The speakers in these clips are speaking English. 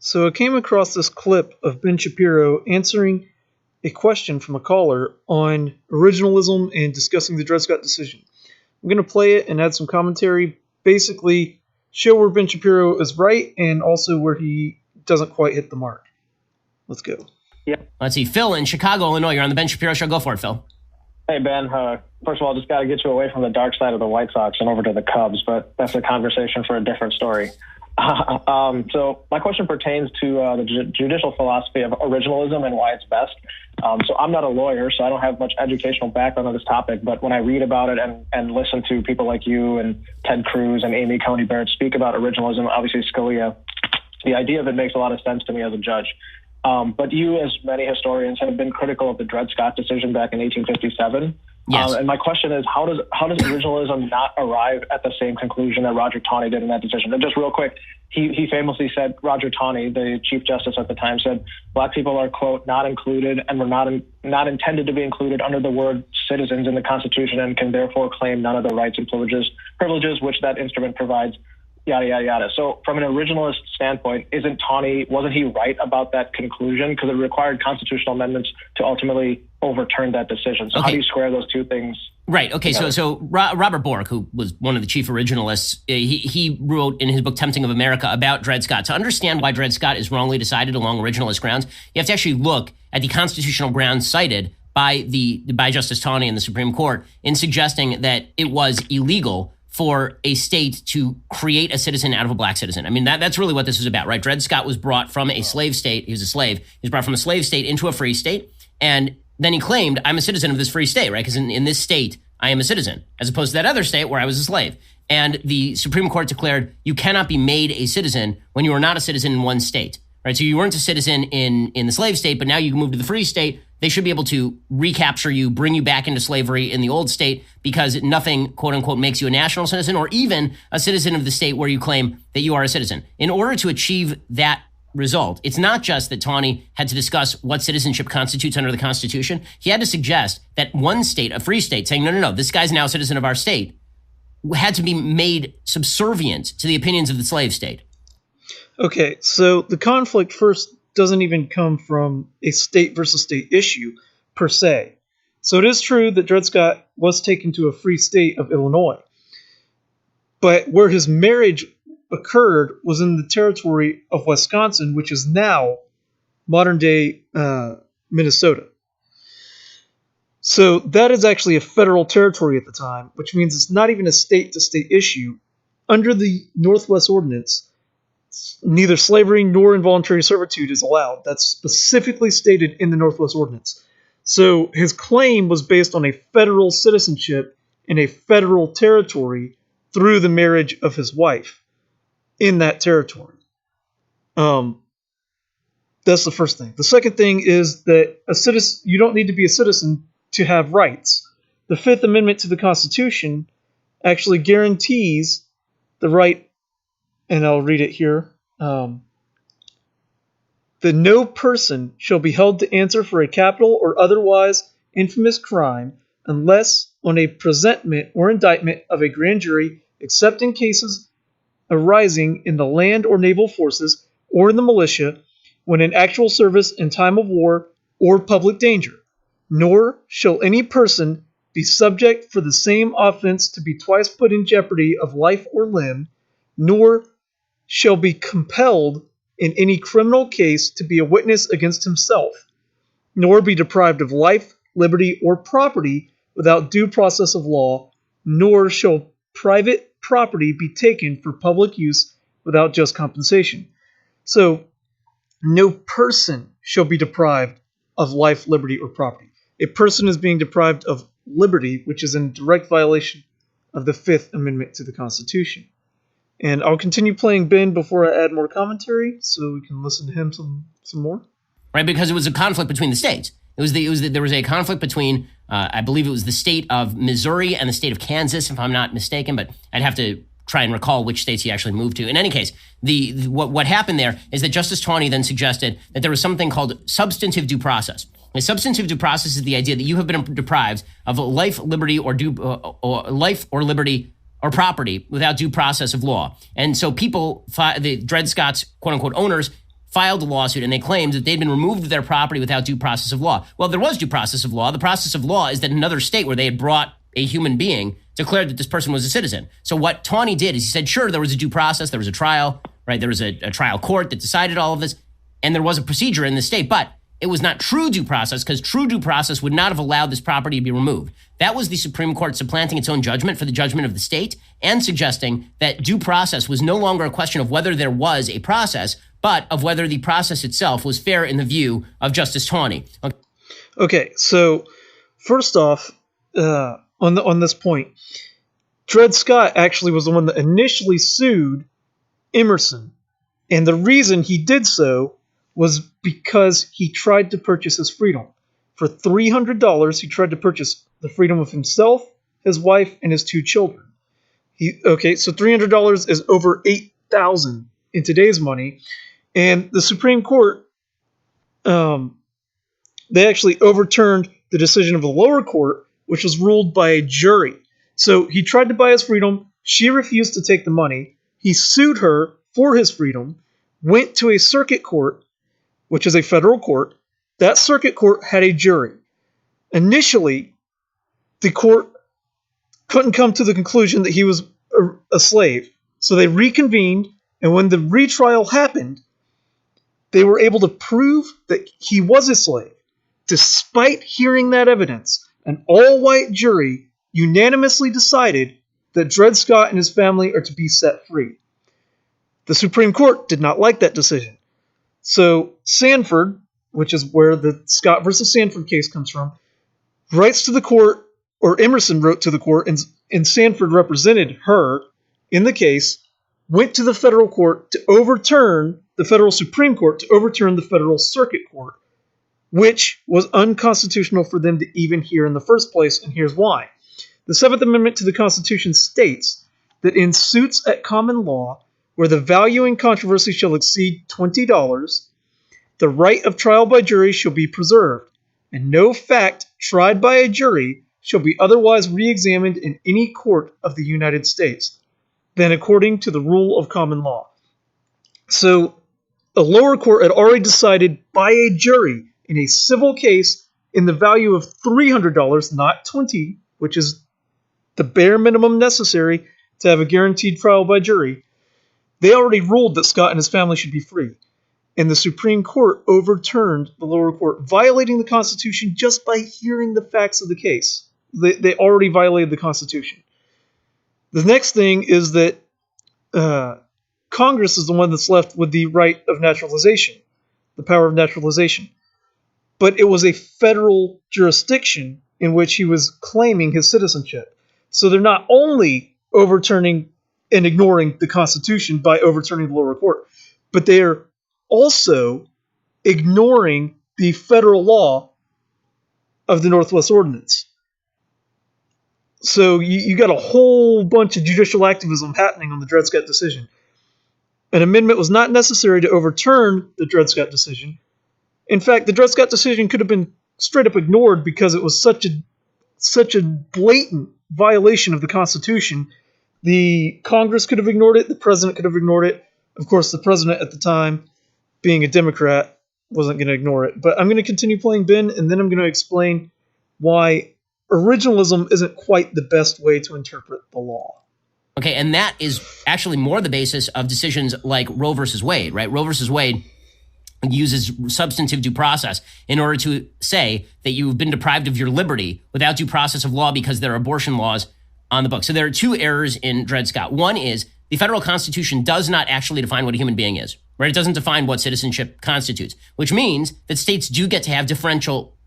So I came across this clip of Ben Shapiro answering a question from a caller on originalism and discussing the Dred Scott decision. I'm going to play it and add some commentary, basically show where Ben Shapiro is right and also where he doesn't quite hit the mark. Let's go. Yeah. Let's see. Phil in Chicago, Illinois. You're on the Ben Shapiro Show. Go for it, Phil. Hey, Ben. First of all, just got to get you away from the dark side of the White Sox and over to the Cubs, but that's a conversation for a different story. So my question pertains to the judicial philosophy of originalism and why it's best. So I'm not a lawyer, so I don't have much educational background on this topic, but when I read about it and listen to people like you and Ted Cruz and Amy Coney Barrett speak about originalism, obviously Scalia, the idea of it makes a lot of sense to me as a judge. But you, as many historians, have been critical of the Dred Scott decision back in 1857. Yes. And my question is, how does originalism not arrive at the same conclusion that Roger Taney did in that decision? And just real quick, he famously said, Roger Taney, the Chief Justice at the time, said, black people are, quote, not included and were not intended to be included under the word citizens in the Constitution and can therefore claim none of the rights and privileges which that instrument provides. Yada, yada, yada. So from an originalist standpoint, wasn't he right about that conclusion? Because it required constitutional amendments to ultimately overturn that decision. So How do you square those two things? Right. Okay. Together? So Robert Bork, who was one of the chief originalists, he wrote in his book, Tempting of America, about Dred Scott. To understand why Dred Scott is wrongly decided along originalist grounds, you have to actually look at the constitutional grounds cited by Justice Taney in the Supreme Court in suggesting that it was illegal for a state to create a citizen out of a black citizen. I mean, that's really what this is about, right? Dred Scott was brought from a slave state. He was a slave. He was brought from a slave state into a free state. And then he claimed, I'm a citizen of this free state, right? Because in this state, I am a citizen, as opposed to that other state where I was a slave. And the Supreme Court declared you cannot be made a citizen when you are not a citizen in one state, right? So you weren't a citizen in the slave state, but now you move to the free state. They should be able to recapture you, bring you back into slavery in the old state because nothing, quote unquote, makes you a national citizen or even a citizen of the state where you claim that you are a citizen. In order to achieve that result, it's not just that Taney had to discuss what citizenship constitutes under the Constitution. He had to suggest that one state, a free state, saying, no, this guy's now a citizen of our state, had to be made subservient to the opinions of the slave state. Okay, so the conflict first doesn't even come from a state versus state issue per se. So it is true that Dred Scott was taken to a free state of Illinois, but where his marriage occurred was in the territory of Wisconsin, which is now modern-day Minnesota. So that is actually a federal territory at the time, which means it's not even a state-to-state issue. Under the Northwest Ordinance, neither slavery nor involuntary servitude is allowed. That's specifically stated in the Northwest Ordinance. So his claim was based on a federal citizenship in a federal territory through the marriage of his wife in that territory. That's the first thing. The second thing is that you don't need to be a citizen to have rights. The Fifth Amendment to the Constitution actually guarantees the right, and I'll read it here, that no person shall be held to answer for a capital or otherwise infamous crime unless on a presentment or indictment of a grand jury, except in cases arising in the land or naval forces or in the militia, when in actual service in time of war or public danger. Nor shall any person be subject for the same offense to be twice put in jeopardy of life or limb, nor shall be compelled in any criminal case to be a witness against himself, nor be deprived of life, liberty, or property without due process of law, nor shall private property be taken for public use without just compensation. So, no person shall be deprived of life, liberty, or property. A person is being deprived of liberty, which is in direct violation of the Fifth Amendment to the Constitution. And I'll continue playing Ben before I add more commentary, so we can listen to him some more. Right, because it was a conflict between the states. There was a conflict between, I believe it was the state of Missouri and the state of Kansas, if I'm not mistaken, but I'd have to try and recall which states he actually moved to. In any case, what happened there is that Justice Taney then suggested that there was something called substantive due process. A substantive due process is the idea that you have been deprived of life, liberty, or life or liberty or property without due process of law. And so people, the Dred Scott's quote unquote owners, filed a lawsuit and they claimed that they'd been removed of their property without due process of law. Well, there was due process of law. The process of law is that another state where they had brought a human being declared that this person was a citizen. So what Tawney did is he said, sure, there was a due process, there was a trial, right? There was a trial court that decided all of this, and there was a procedure in the state, but it was not true due process because true due process would not have allowed this property to be removed. That was the Supreme Court supplanting its own judgment for the judgment of the state and suggesting that due process was no longer a question of whether there was a process, but of whether the process itself was fair in the view of Justice Tawney. Okay, so first off, on this point, Dred Scott actually was the one that initially sued Emerson, and the reason he did so was because he tried to purchase his freedom. For $300, he tried to purchase the freedom of himself, his wife, and his 2 children. So $300 is over $8,000 in today's money, and the Supreme Court, they actually overturned the decision of the lower court, which was ruled by a jury. So he tried to buy his freedom. She refused to take the money. He sued her for his freedom, went to a circuit court, which is a federal court. That circuit court had a jury. Initially, the court couldn't come to the conclusion that he was a slave. So they reconvened, and when the retrial happened, they were able to prove that he was a slave. Despite hearing that evidence, an all-white jury unanimously decided that Dred Scott and his family are to be set free. The Supreme Court did not like that decision. So Sanford, which is where the Scott versus Sanford case comes from, writes to the court, or Emerson wrote to the court, and Sanford represented her in the case, went to the federal court to overturn the federal Supreme Court, to overturn the federal circuit court, which was unconstitutional for them to even hear in the first place, and here's why. The 7th Amendment to the Constitution states that in suits at common law, where the value in controversy shall exceed $20, the right of trial by jury shall be preserved, and no fact tried by a jury shall be otherwise re-examined in any court of the United States than according to the rule of common law. So, the lower court had already decided by a jury in a civil case in the value of $300, not $20, which is the bare minimum necessary to have a guaranteed trial by jury. They already ruled that Scott and his family should be free. And the Supreme Court overturned the lower court, violating the Constitution just by hearing the facts of the case. They already violated the Constitution. The next thing is that Congress is the one that's left with the right of naturalization, the power of naturalization. But it was a federal jurisdiction in which he was claiming his citizenship. So they're not only overturning and ignoring the Constitution by overturning the lower court, but they are also ignoring the federal law of the Northwest Ordinance. So you got a whole bunch of judicial activism happening on the Dred Scott decision. An amendment was not necessary to overturn the Dred Scott decision. In fact, the Dred Scott decision could have been straight up ignored because it was such a blatant violation of the Constitution. The Congress could have ignored it. The president could have ignored it. Of course, the president at the time, being a Democrat, wasn't going to ignore it. But I'm going to continue playing Ben, and then I'm going to explain why originalism isn't quite the best way to interpret the law. Okay, and that is actually more the basis of decisions like Roe versus Wade, right? Roe versus Wade uses substantive due process in order to say that you've been deprived of your liberty without due process of law because there are abortion laws on the book. So there are 2 errors in Dred Scott. One is the federal Constitution does not actually define what a human being is, right? It doesn't define what citizenship constitutes, which means that states do get to have differential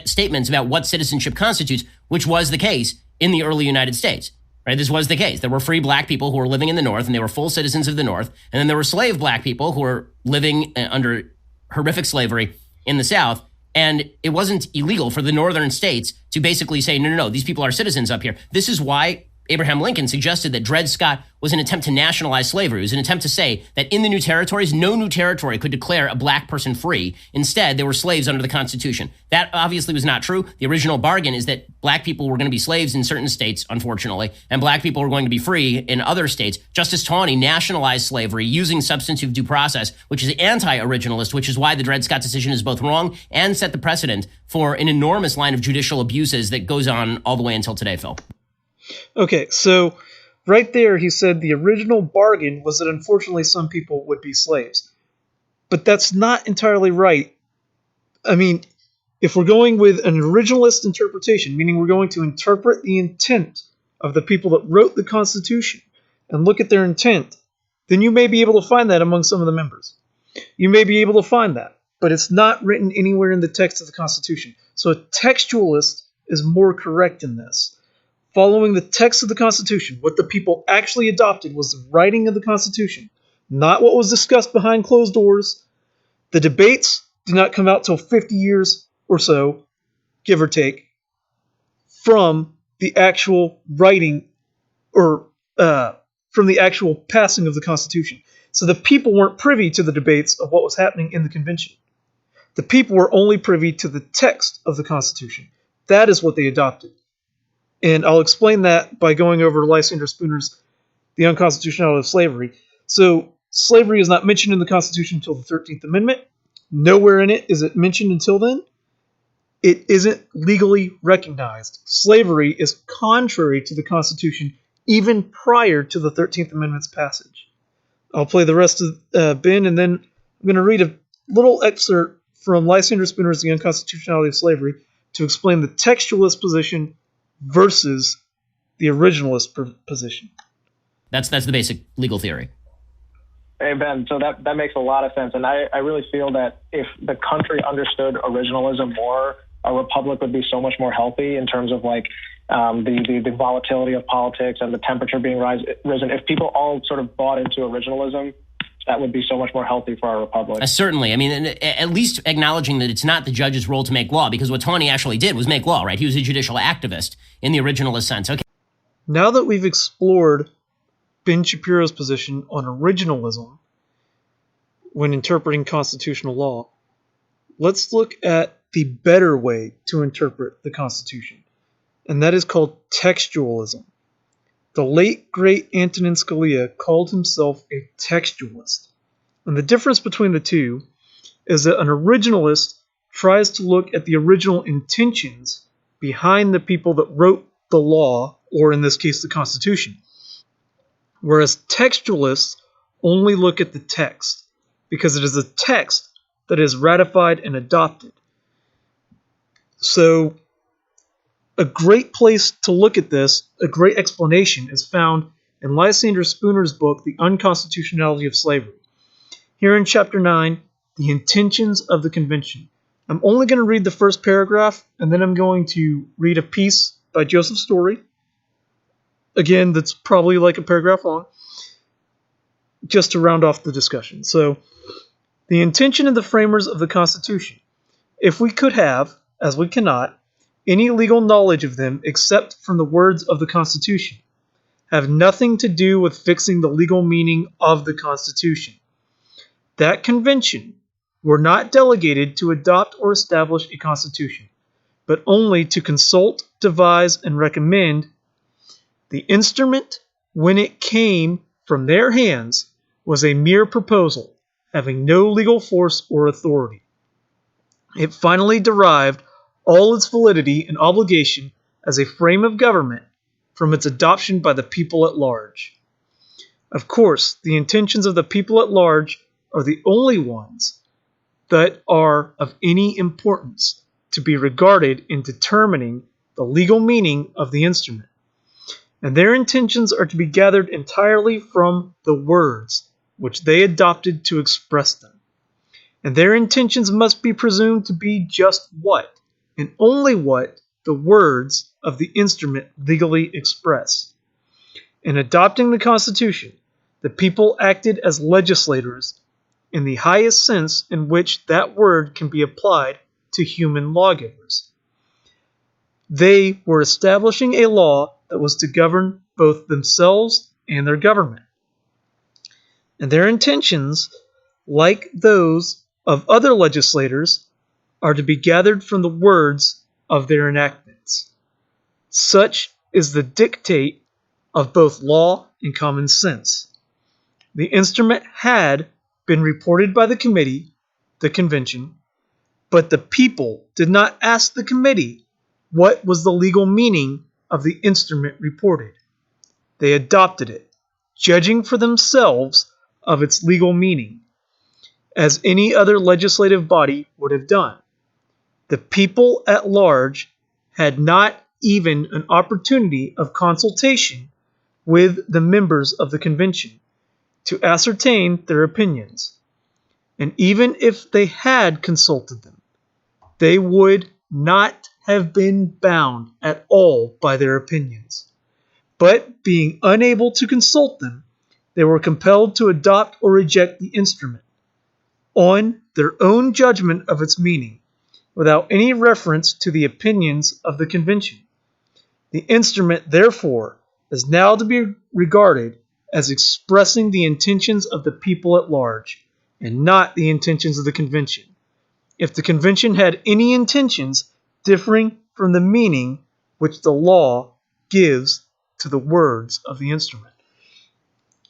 statements about what citizenship constitutes, which was the case in the early United States, right? This was the case. There were free black people who were living in the North, and they were full citizens of the North. And then there were slave black people who were living under horrific slavery in the South. And it wasn't illegal for the northern states to basically say, no, these people are citizens up here. This is why Abraham Lincoln suggested that Dred Scott was an attempt to nationalize slavery. It was an attempt to say that in the new territories, no new territory could declare a black person free. Instead, they were slaves under the Constitution. That obviously was not true. The original bargain is that black people were going to be slaves in certain states, unfortunately, and black people were going to be free in other states. Justice Taney nationalized slavery using substantive due process, which is anti-originalist, which is why the Dred Scott decision is both wrong and set the precedent for an enormous line of judicial abuses that goes on all the way until today, Phil. Okay, so right there he said the original bargain was that unfortunately some people would be slaves. But that's not entirely right. I mean, if we're going with an originalist interpretation, meaning we're going to interpret the intent of the people that wrote the Constitution and look at their intent, then you may be able to find that among some of the members. You may be able to find that, but it's not written anywhere in the text of the Constitution. So a textualist is more correct in this. Following the text of the Constitution, what the people actually adopted was the writing of the Constitution, not what was discussed behind closed doors. The debates did not come out till 50 years or so, give or take, from the actual writing or from the actual passing of the Constitution. So the people weren't privy to the debates of what was happening in the convention. The people were only privy to the text of the Constitution. That is what they adopted. And I'll explain that by going over Lysander Spooner's The Unconstitutionality of Slavery. So slavery is not mentioned in the Constitution until the 13th Amendment. Nowhere in it is it mentioned until then. It isn't legally recognized. Slavery is contrary to the Constitution even prior to the 13th Amendment's passage. I'll play the rest of Ben, and then I'm going to read a little excerpt from Lysander Spooner's The Unconstitutionality of Slavery to explain the textualist position versus the originalist position. That's the basic legal theory. Hey, Ben, so that makes a lot of sense. And I really feel that if the country understood originalism more, a republic would be so much more healthy in terms of like the volatility of politics and the temperature being risen. If people all sort of bought into originalism, that would be so much more healthy for our republic. Certainly. I mean, at least acknowledging that it's not the judge's role to make law, because what Taney actually did was make law, right? He was a judicial activist in the originalist sense. Okay. Now that we've explored Ben Shapiro's position on originalism when interpreting constitutional law, let's look at the better way to interpret the Constitution, and that is called textualism. The late, great Antonin Scalia called himself a textualist. And the difference between the two is that an originalist tries to look at the original intentions behind the people that wrote the law, or in this case, the Constitution. Whereas textualists only look at the text, because it is the text that is ratified and adopted. So, a great place to look at this, a great explanation, is found in Lysander Spooner's book, The Unconstitutionality of Slavery. Here in Chapter 9, The Intentions of the Convention. I'm only going to read the first paragraph, and then I'm going to read a piece by Joseph Story. Again, that's probably like a paragraph long, just to round off the discussion. So, the intention of the framers of the Constitution. If we could have, as we cannot, any legal knowledge of them except from the words of the Constitution, have nothing to do with fixing the legal meaning of the Constitution. That convention were not delegated to adopt or establish a constitution, but only to consult, devise, and recommend. The instrument, when it came from their hands, was a mere proposal, having no legal force or authority. It finally derived all its validity and obligation as a frame of government from its adoption by the people at large. Of course, the intentions of the people at large are the only ones that are of any importance to be regarded in determining the legal meaning of the instrument. And their intentions are to be gathered entirely from the words which they adopted to express them. And their intentions must be presumed to be just what, and only what, the words of the instrument legally express. In adopting the Constitution, the people acted as legislators in the highest sense in which that word can be applied to human lawgivers. They were establishing a law that was to govern both themselves and their government. And their intentions, like those of other legislators, are to be gathered from the words of their enactments. Such is the dictate of both law and common sense. The instrument had been reported by the committee, the convention, but the people did not ask the committee what was the legal meaning of the instrument reported. They adopted it, judging for themselves of its legal meaning, as any other legislative body would have done. The people at large had not even an opportunity of consultation with the members of the convention to ascertain their opinions. And even if they had consulted them, they would not have been bound at all by their opinions. But being unable to consult them, they were compelled to adopt or reject the instrument on their own judgment of its meaning, without any reference to the opinions of the convention. The instrument, therefore, is now to be regarded as expressing the intentions of the people at large, and not the intentions of the convention. If the convention had any intentions differing from the meaning which the law gives to the words of the instrument.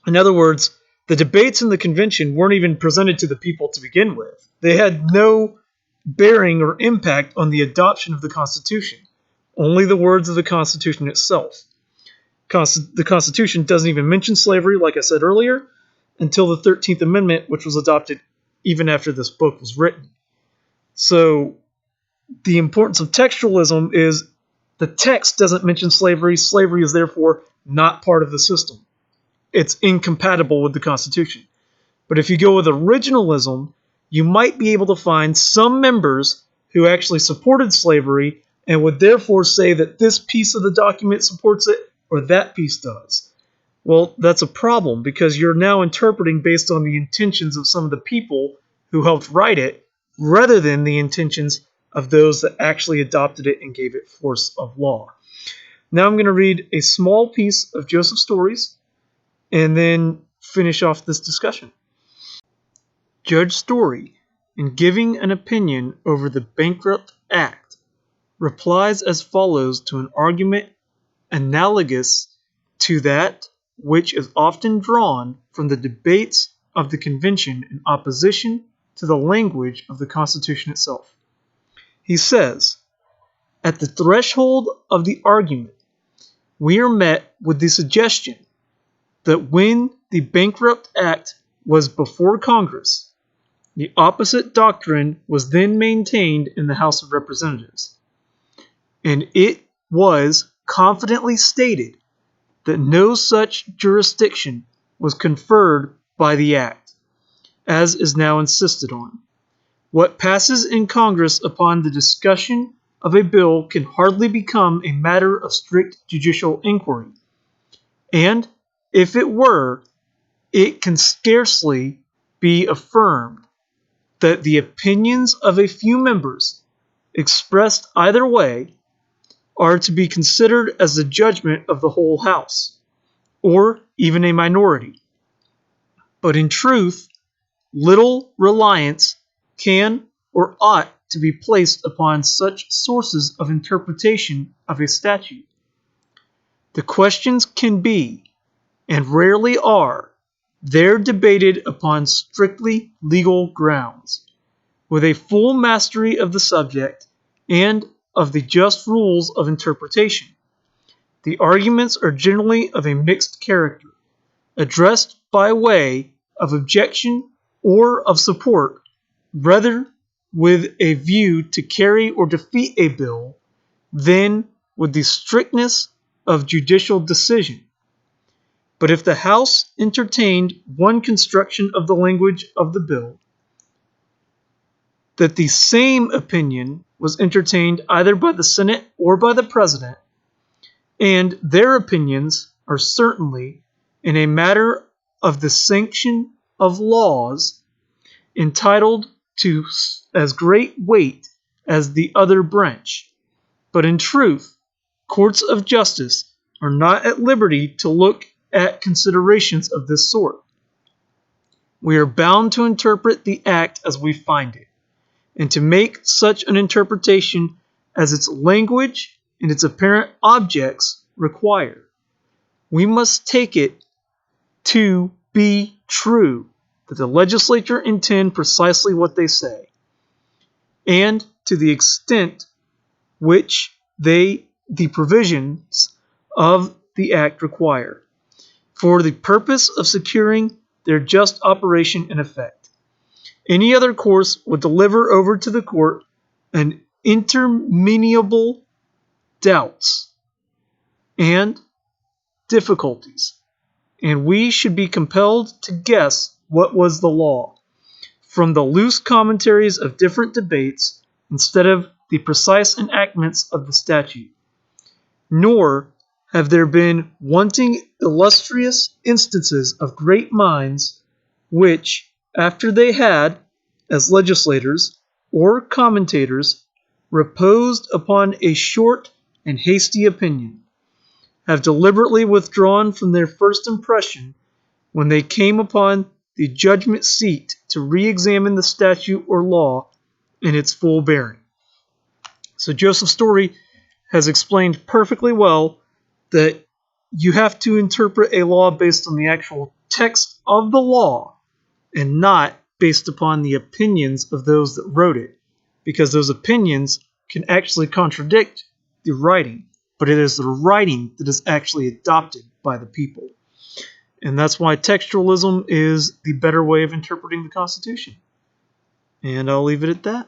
In other words, the debates in the convention weren't even presented to the people to begin with. They had no bearing or impact on the adoption of the Constitution, only the words of the Constitution itself. The Constitution doesn't even mention slavery, like I said earlier, until the 13th Amendment, which was adopted even after this book was written. So the importance of textualism is the text doesn't mention slavery. Slavery is therefore not part of the system. It's incompatible with the Constitution. But if you go with originalism, you might be able to find some members who actually supported slavery and would therefore say that this piece of the document supports it or that piece does. Well, that's a problem because you're now interpreting based on the intentions of some of the people who helped write it rather than the intentions of those that actually adopted it and gave it force of law. Now I'm going to read a small piece of Joseph's Stories and then finish off this discussion. Judge Story, in giving an opinion over the Bankrupt Act, replies as follows to an argument analogous to that which is often drawn from the debates of the convention in opposition to the language of the Constitution itself. He says, at the threshold of the argument, we are met with the suggestion that when the Bankrupt Act was before Congress, the opposite doctrine was then maintained in the House of Representatives, and it was confidently stated that no such jurisdiction was conferred by the Act, as is now insisted on. What passes in Congress upon the discussion of a bill can hardly become a matter of strict judicial inquiry, and if it were, it can scarcely be affirmed that the opinions of a few members, expressed either way, are to be considered as the judgment of the whole House, or even a minority. But in truth, little reliance can or ought to be placed upon such sources of interpretation of a statute. The questions can be, and rarely are, there debated upon strictly legal grounds, with a full mastery of the subject and of the just rules of interpretation. The arguments are generally of a mixed character, addressed by way of objection or of support, rather with a view to carry or defeat a bill than with the strictness of judicial decision. But if the House entertained one construction of the language of the bill, that the same opinion was entertained either by the Senate or by the President, and their opinions are certainly in a matter of the sanction of laws entitled to as great weight as the other branch. But in truth, courts of justice are not at liberty to look at considerations of this sort. We are bound to interpret the act as we find it, and to make such an interpretation as its language and its apparent objects require. We must take it to be true that the legislature intend precisely what they say, and to the extent which the provisions of the act require, for the purpose of securing their just operation and effect. Any other course would deliver over to the court an interminable doubts and difficulties, and we should be compelled to guess what was the law from the loose commentaries of different debates instead of the precise enactments of the statute. Nor have there been wanting illustrious instances of great minds which, after they had, as legislators or commentators, reposed upon a short and hasty opinion, have deliberately withdrawn from their first impression when they came upon the judgment seat to re-examine the statute or law in its full bearing. So Joseph Story has explained perfectly well that you have to interpret a law based on the actual text of the law and not based upon the opinions of those that wrote it, because those opinions can actually contradict the writing, but it is the writing that is actually adopted by the people. And that's why textualism is the better way of interpreting the Constitution. And I'll leave it at that.